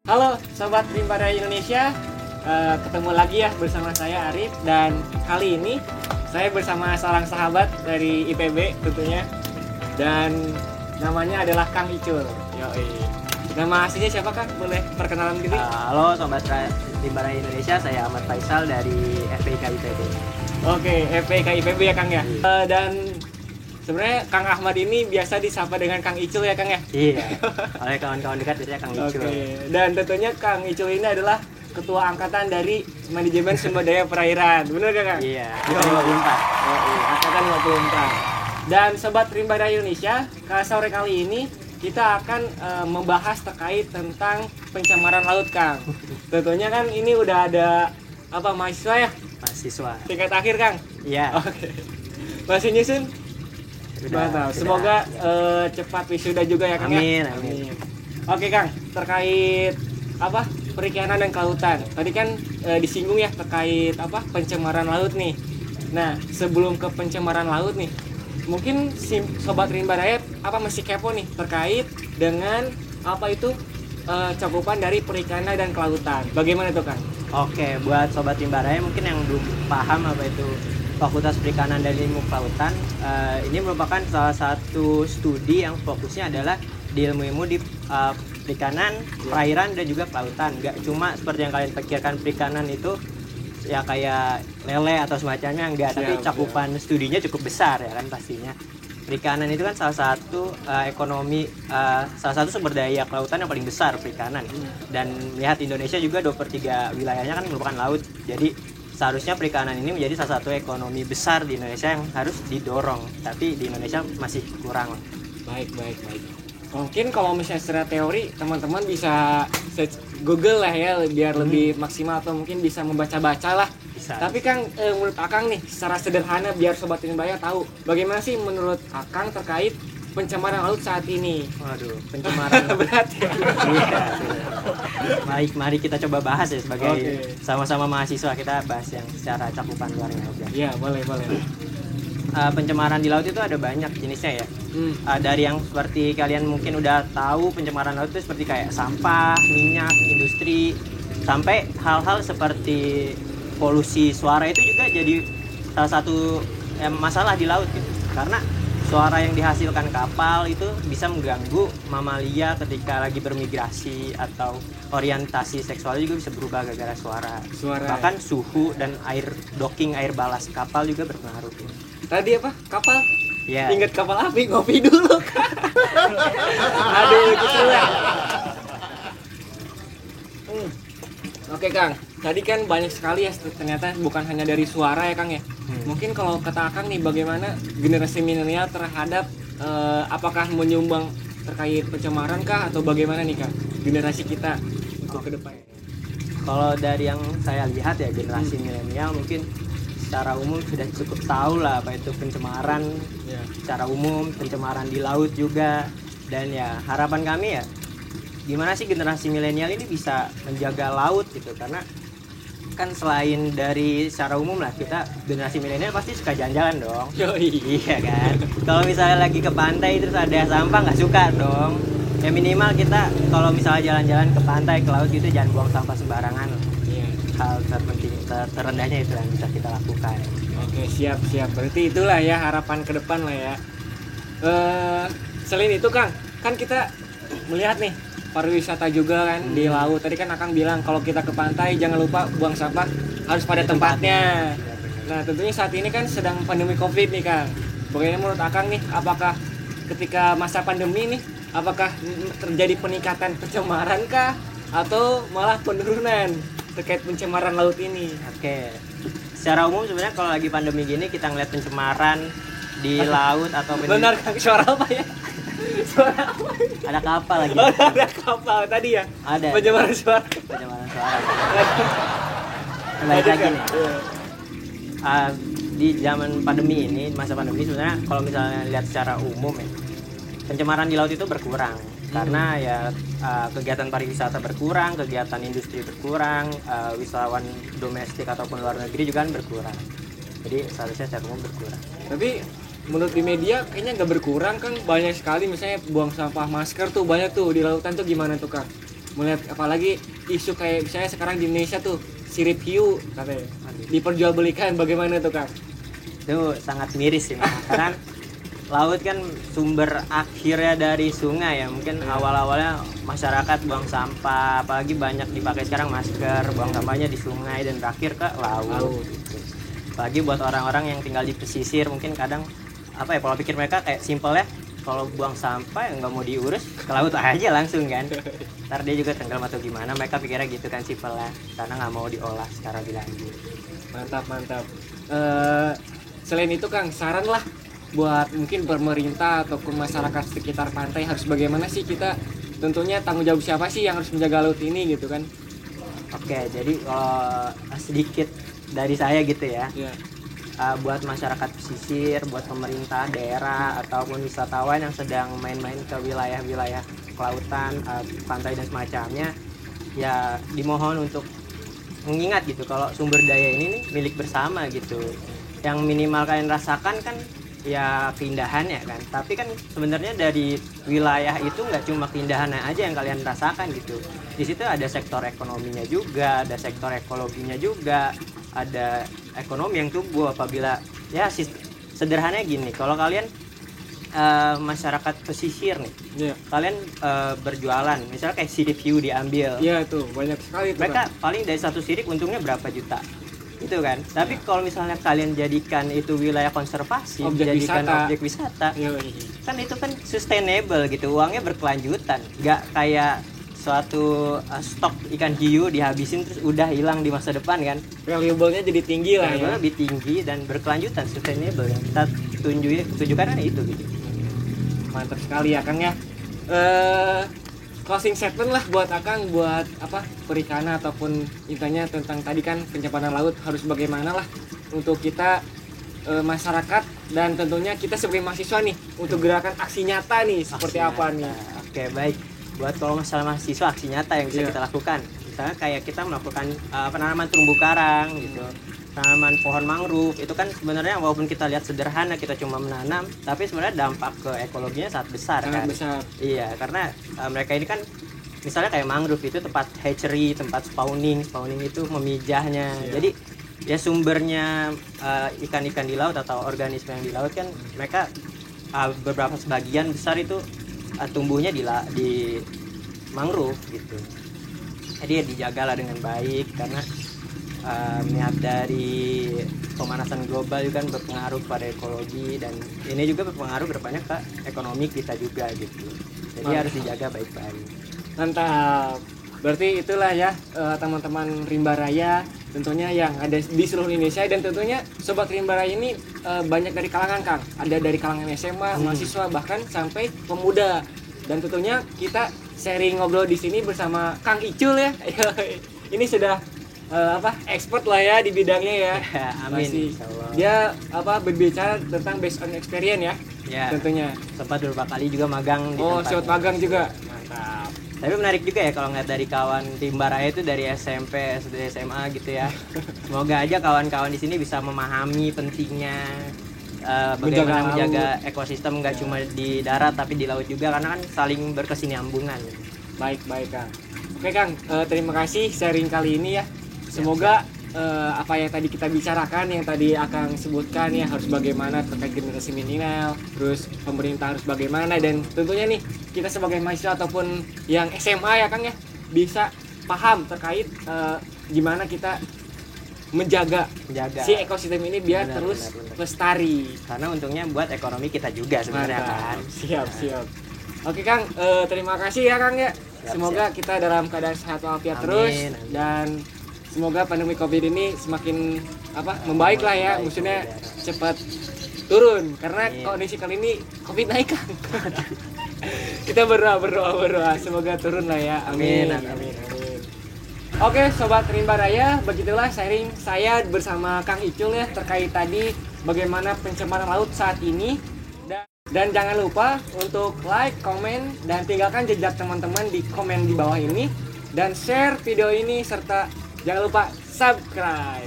Halo Sobat Rimba Raya Indonesia, ketemu lagi ya bersama saya Arif. Dan kali ini saya bersama seorang sahabat dari IPB tentunya. Dan namanya adalah Kang Icul. Yoi. Nama aslinya siapa Kang? Boleh perkenalan diri? Halo Sobat Rimba Raya Indonesia, saya Ahmad Faisal dari FPIK IPB. Oke, FPIK IPB ya Kang ya. Dan sebenarnya Kang Ahmad ini biasa disapa dengan Kang Icul ya Kang ya? Iya, oleh kawan-kawan dekat biasanya Kang Icul. Oke, dan tentunya Kang Icul ini adalah Ketua Angkatan dari Manajemen Sumber Daya Perairan. Benar gak Kang? Iya, angkatan 54. Angkatan 54. Dan Sobat Rimba Raya Indonesia, sore kali ini kita akan membahas terkait tentang pencemaran laut Kang. Tentunya kan ini udah ada mahasiswa ya? Mahasiswa. Tingkat akhir Kang? Iya. Oke. Masih nyusun? Mantap. Semoga cepat wisuda juga ya Kang amin, ya. Amin. Oke Kang, terkait perikanan dan kelautan. Tadi kan disinggung ya terkait pencemaran laut nih. Nah, sebelum ke pencemaran laut nih, mungkin Sobat Rimba Raya masih kepo nih terkait dengan cakupan dari perikanan dan kelautan. Bagaimana tuh Kang? Oke, buat Sobat Rimba Raya mungkin yang belum paham apa itu Fakultas Perikanan dan Ilmu Kelautan, ini merupakan salah satu studi yang fokusnya adalah di ilmu-ilmu di perikanan, perairan dan juga kelautan. Nggak cuma seperti yang kalian pikirkan perikanan itu ya kayak lele atau semacamnya, enggak, tapi cakupan studinya cukup besar ya kan pastinya. Perikanan itu kan salah satu salah satu sumber daya kelautan yang paling besar perikanan. Dan melihat Indonesia juga 2/3 wilayahnya kan merupakan laut. Jadi seharusnya perikanan ini menjadi salah satu ekonomi besar di Indonesia yang harus didorong. Tapi di Indonesia masih kurang. Baik. Mungkin kalau misalnya secara teori teman-teman bisa search Google lah ya biar lebih maksimal, atau mungkin bisa membaca-baca lah. Bisa. Tapi Kang, menurut Akang nih secara sederhana biar Sobat Rimba Raya tahu bagaimana sih menurut Akang terkait pencemaran laut saat ini. Waduh, pencemaran berat ya. Iya. Mari kita coba bahas ya sebagai sama-sama mahasiswa, kita bahas yang secara cakupan luarnya aja. Iya, boleh. Pencemaran di laut itu ada banyak jenisnya ya. Dari yang seperti kalian mungkin udah tahu, pencemaran laut itu seperti kayak sampah, minyak, industri, sampai hal-hal seperti polusi suara itu juga jadi salah satu masalah di laut gitu. Karena suara yang dihasilkan kapal itu bisa mengganggu mamalia ketika lagi bermigrasi, atau orientasi seksualnya juga bisa berubah gara-gara suara. Bahkan suhu dan air balas kapal juga berpengaruh. Tadi kapal? Ya. Ingat kapal api, ngopi dulu. Aduh, gitu ya. Oke Kang, tadi kan banyak sekali ya ternyata, bukan hanya dari suara ya Kang ya. Mungkin kalau kata Kang nih, bagaimana generasi milenial terhadap apakah menyumbang terkait pencemaran kah, atau bagaimana nih Kang generasi kita untuk ke depan? Kalau dari yang saya lihat ya, generasi milenial mungkin secara umum sudah cukup tahu lah apa itu pencemaran secara umum, pencemaran di laut juga. Dan ya harapan kami ya, gimana sih generasi milenial ini bisa menjaga laut gitu. Karena kan selain dari secara umum lah, kita generasi milenial pasti suka jalan-jalan dong. Iya kan. Kalau misalnya lagi ke pantai terus ada sampah, nggak suka dong. Ya minimal kita kalau misalnya jalan-jalan ke pantai, ke laut gitu, jangan buang sampah sembarangan. Hal terpenting, terendahnya itu yang bisa kita lakukan. Oke, siap. Berarti itulah ya harapan ke depan lah ya. Selain itu Kang, kan kita melihat nih pariwisata juga kan di laut. Tadi kan Akang bilang kalau kita ke pantai jangan lupa buang sampah harus pada tempatnya. Nah, tentunya saat ini kan sedang pandemi Covid nih Kang. Bagaimana menurut Akang nih, apakah ketika masa pandemi nih, apakah terjadi peningkatan pencemaran kah, atau malah penurunan terkait pencemaran laut ini? Oke. Secara umum sebenarnya kalau lagi pandemi gini, kita ngeliat pencemaran di laut atau benar Kang, suara apa ya? Suara apa? Ada kapal lagi. Ada kapal tadi ya? Ada. Pencemaran suara. Baik lagi nih. Di zaman pandemi ini, masa pandemi sebenarnya kalau misalnya lihat secara umum ya, pencemaran di laut itu berkurang. Karena ya kegiatan pariwisata berkurang, kegiatan industri berkurang, wisatawan domestik ataupun luar negeri juga kan berkurang. Jadi seharusnya secara umum berkurang. Tapi menurut di media kayaknya nggak berkurang kan, banyak sekali misalnya buang sampah masker tuh banyak tuh di lautan tuh, gimana tuh Kang? melihat apalagi isu kayak misalnya sekarang di Indonesia tuh sirip hiu katanya diperjualbelikan, bagaimana tuh Kang? Itu sangat miris sih Mas. Karena laut kan sumber akhirnya dari sungai ya. Mungkin awal-awalnya masyarakat buang sampah, apalagi banyak dipakai sekarang masker, buang sampahnya di sungai dan berakhir ke laut. Gitu. Apalagi buat orang-orang yang tinggal di pesisir, mungkin kadang apa ya, pola pikir mereka kayak simpel ya, kalau buang sampah ya nggak mau diurus, ke laut aja langsung kan. Ntar dia juga tenggelam atau gimana, mereka pikirnya gitu kan, simpel lah, karena nggak mau diolah secara lebih lanjut. Mantap. Selain itu Kang, saran lah buat mungkin pemerintah ataupun masyarakat sekitar pantai harus bagaimana sih kita, tentunya tanggung jawab siapa sih yang harus menjaga laut ini gitu kan? Oke, jadi kalau sedikit dari saya gitu ya, Ya. buat masyarakat pesisir, buat pemerintah daerah ataupun wisatawan yang sedang main-main ke wilayah-wilayah kelautan, pantai dan semacamnya, ya dimohon untuk mengingat gitu kalau sumber daya ini nih milik bersama gitu. Yang minimal kalian rasakan kan ya keindahannya kan, tapi kan sebenarnya dari wilayah itu nggak cuma keindahannya aja yang kalian rasakan gitu. Di situ ada sektor ekonominya juga, ada sektor ekologinya juga, ada ekonomi yang tumbuh apabila ya sederhananya gini, kalau kalian masyarakat pesisir nih, kalian berjualan misalnya kayak sirip hiu diambil, Iya tuh banyak sekali tuh, mereka paling dari satu sirip untungnya berapa juta itu kan. Tapi kalau misalnya kalian jadikan itu wilayah konservasi, jadikan objek wisata, kan itu kan sustainable gitu, uangnya berkelanjutan, nggak kayak suatu stok ikan hiu dihabisin terus udah hilang di masa depan kan. Valuable-nya jadi tinggi lah ya. Lebih tinggi dan berkelanjutan, sustainable yang kita tunjukkan kan itu gitu. Mantap sekali ya Kang ya. Closing statement lah buat Akang, buat apa, perikanan ataupun intinya tentang tadi kan pencemaran laut harus bagaimana lah untuk kita masyarakat dan tentunya kita sebagai mahasiswa nih untuk gerakan aksi nyata nih seperti Aksi apa nyata. nih. Oke, baik. Buat kalau masalah mahasiswa, aksi nyata yang bisa kita lakukan, misalnya kayak kita melakukan penanaman terumbu karang gitu, tanaman pohon mangrove, itu kan sebenarnya walaupun kita lihat sederhana, kita cuma menanam, tapi sebenarnya dampak ke ekologinya sangat besar. Sangat besar. Iya, karena mereka ini kan misalnya kayak mangrove itu tempat hatchery, tempat spawning itu memijahnya. Jadi ya sumbernya ikan-ikan di laut atau organisme yang di laut kan mereka beberapa sebagian besar itu tumbuhnya di mangrove gitu. Jadi ya dijagalah dengan baik, karena niat dari pemanasan global juga kan berpengaruh pada ekologi, dan ini juga berpengaruh berbanyak ke ekonomi kita juga gitu. Jadi harus dijaga baik-baik. Mantap. Berarti itulah ya teman-teman Rimba Raya tentunya yang ada di seluruh Indonesia, dan tentunya Sobat Rimba Raya ini banyak dari kalangan Kang. Ada dari kalangan SMA, mahasiswa, bahkan sampai pemuda. Dan tentunya kita sharing ngobrol di sini bersama Kang Icul ya. Ini sudah expert lah ya di bidangnya ya. Amin. Dia berbicara tentang based on experience ya. Ya. Tentunya. Sempat beberapa kali juga magang di tempatnya. Sempat magang juga. Mantap. Tapi menarik juga ya kalau ngeliat dari kawan Rimba Raya itu dari SMP, SD, SMA gitu ya. Semoga aja kawan-kawan di sini bisa memahami pentingnya bagaimana menjaga ekosistem, nggak cuma di darat tapi di laut juga, karena kan saling berkesinambungan. Baik Kang. Oke Kang, terima kasih sharing kali ini ya. Semoga apa yang tadi kita bicarakan, yang tadi Akang sebutkan ya, harus bagaimana terkait generasi milenial, terus pemerintah harus bagaimana, dan tentunya nih kita sebagai mahasiswa ataupun yang SMA ya Kang ya, bisa paham terkait gimana kita menjaga si ekosistem ini biar terus lestari. Karena untungnya buat ekonomi kita juga sebenarnya kan. Siap. Oke Kang, terima kasih ya Kang ya. Semoga kita dalam keadaan sehat walafiat terus, dan semoga pandemi Covid ini semakin membaik lah ya, maksudnya cepat turun, karena kondisi kali ini Covid naik Kang. Kita berdoa semoga turun lah ya. Amin. Oke Sobat Rimba Raya, begitulah sharing saya bersama Kang Icul ya terkait tadi bagaimana pencemaran laut saat ini. Dan jangan lupa untuk like, komen, dan tinggalkan jejak teman-teman di komen di bawah ini, dan share video ini, serta jangan lupa subscribe.